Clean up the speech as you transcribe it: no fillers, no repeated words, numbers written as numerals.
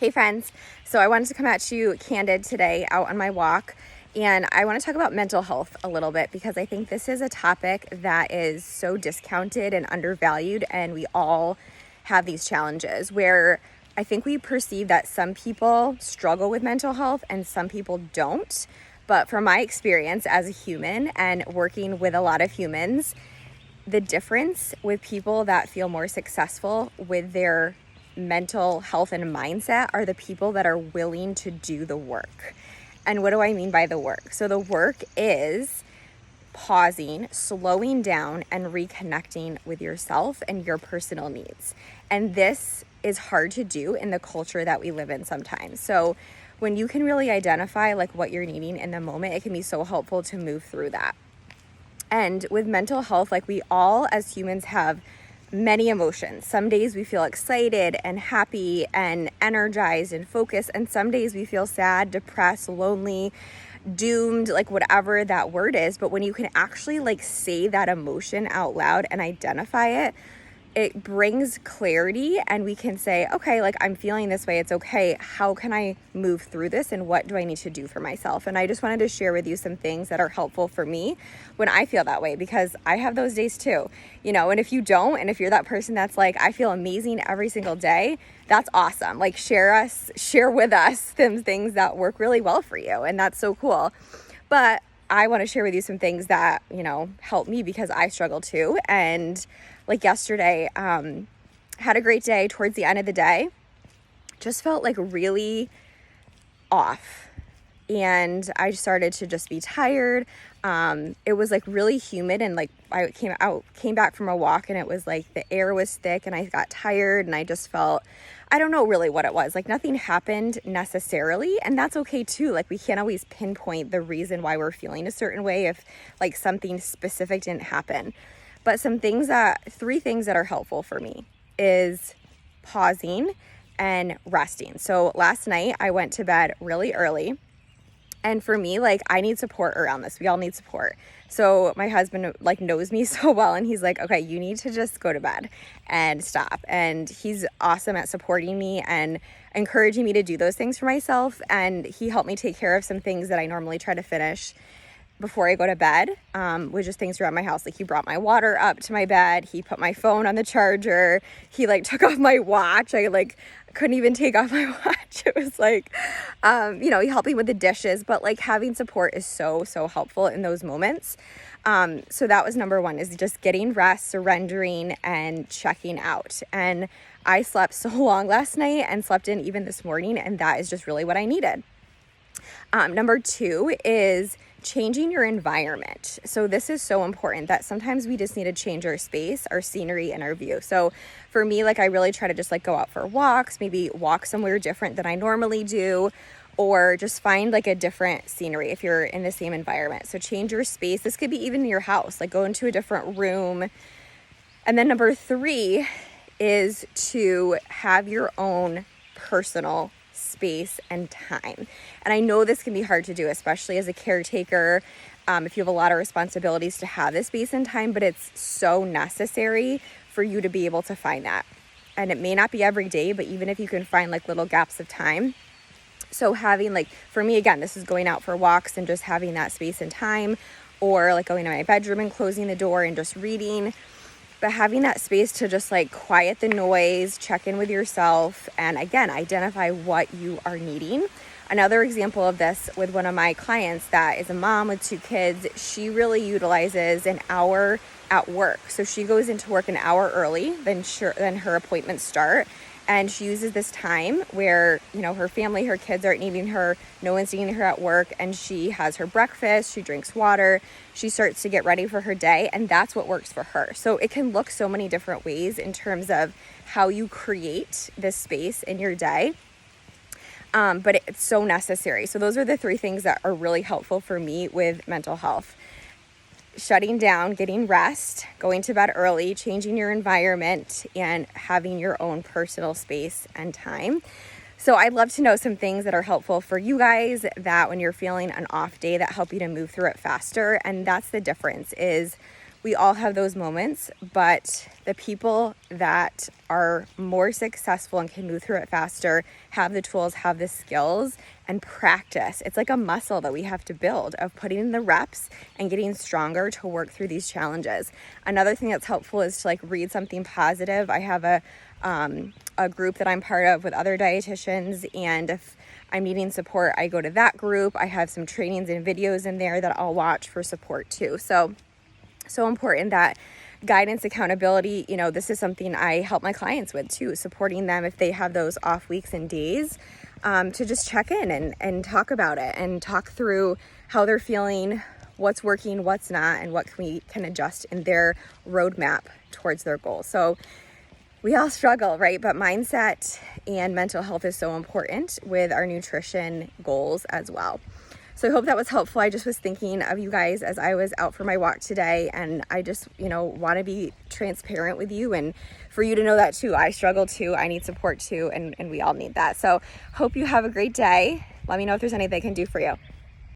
Hey friends, so I wanted to come at you candid today out on my walk, and I want to talk about mental health a little bit because I think this is a topic that is so discounted and undervalued, and we all have these challenges where I think we perceive that some people struggle with mental health and some people don't. But from my experience as a human and working with a lot of humans, the difference with people that feel more successful with their mental health and mindset are the people that are willing to do the work. And what do I mean by the work? So the work is pausing, slowing down, and reconnecting with yourself and your personal needs. And this is hard to do in the culture that we live in sometimes. So when you can really identify like what you're needing in the moment, it can be so helpful to move through that. And with mental health, like we all as humans have many emotions. Some days we feel excited and happy and energized and focused, and some days we feel sad, depressed, lonely, doomed, like whatever that word is. But when you can actually like say that emotion out loud and identify it, it brings clarity, and we can say, okay, like I'm feeling this way. It's okay. How can I move through this, and what do I need to do for myself? And I just wanted to share with you some things that are helpful for me when I feel that way, because I have those days too, and if you don't, and if you're that person that's like, I feel amazing every single day, that's awesome. Like share with us some things that work really well for you. And that's so cool. But I want to share with you some things that, help me because I struggle too. And like yesterday, had a great day. Towards the end of the day, just felt like really off. And I started to just be tired. It was like really humid, and like I came back from a walk, and it was like the air was thick, and I got tired, and I just felt, I don't know really what it was. Like nothing happened necessarily, and that's okay too. Like we can't always pinpoint the reason why we're feeling a certain way if like something specific didn't happen. But three things that are helpful for me is pausing and resting. So last night I went to bed really early. And for me, like I need support around this. We all need support. So my husband like knows me so well, and he's like, okay, you need to just go to bed and stop. And he's awesome at supporting me and encouraging me to do those things for myself. And he helped me take care of some things that I normally try to finish before I go to bed, with just things around my house. Like he brought my water up to my bed. He put my phone on the charger. He like took off my watch. I like couldn't even take off my watch. It was like, he helped me with the dishes, but like having support is so, so helpful in those moments. So that was number one, is just getting rest, surrendering, and checking out. And I slept so long last night and slept in even this morning, and that is just really what I needed. Number two is changing your environment. So this is so important that sometimes we just need to change our space, our scenery, and our view. So for me, like I really try to just like go out for walks, maybe walk somewhere different than I normally do, or just find like a different scenery if you're in the same environment. So change your space. This could be even your house, like go into a different room. And then number three is to have your own personal space and time. And I know this can be hard to do, especially as a caretaker, if you have a lot of responsibilities, to have this space and time, but it's so necessary for you to be able to find that. And it may not be every day, but even if you can find like little gaps of time. So having like, for me, again, this is going out for walks and just having that space and time, or like going to my bedroom and closing the door and just reading. But having that space to just like quiet the noise, check in with yourself, and again, identify what you are needing. Another example of this with one of my clients that is a mom with 2 kids, she really utilizes an hour at work. So she goes into work an hour early than her appointments start. And she uses this time where, her family, her kids aren't needing her, no one's needing her at work, and she has her breakfast, she drinks water, she starts to get ready for her day, and that's what works for her. So it can look so many different ways in terms of how you create this space in your day. But it's so necessary. So those are the 3 things that are really helpful for me with mental health. Shutting down, getting rest, going to bed early, changing your environment, and having your own personal space and time. So I'd love to know some things that are helpful for you guys, that when you're feeling an off day, that help you to move through it faster. And that's the difference, is We all have those moments, but the people that are more successful and can move through it faster have the tools, have the skills, and practice. It's like a muscle that we have to build of putting in the reps and getting stronger to work through these challenges. Another thing that's helpful is to like read something positive. I have a group that I'm part of with other dietitians, and if I'm needing support, I go to that group. I have some trainings and videos in there that I'll watch for support too. So important that guidance, accountability, this is something I help my clients with too, supporting them if they have those off weeks and days, to just check in and talk about it and talk through how they're feeling, what's working, what's not, and what we can adjust in their roadmap towards their goals. So we all struggle, right? But mindset and mental health is so important with our nutrition goals as well. So I hope that was helpful. I just was thinking of you guys as I was out for my walk today, and I just, want to be transparent with you and for you to know that too. I struggle too. I need support too, and we all need that. So hope you have a great day. Let me know if there's anything I can do for you.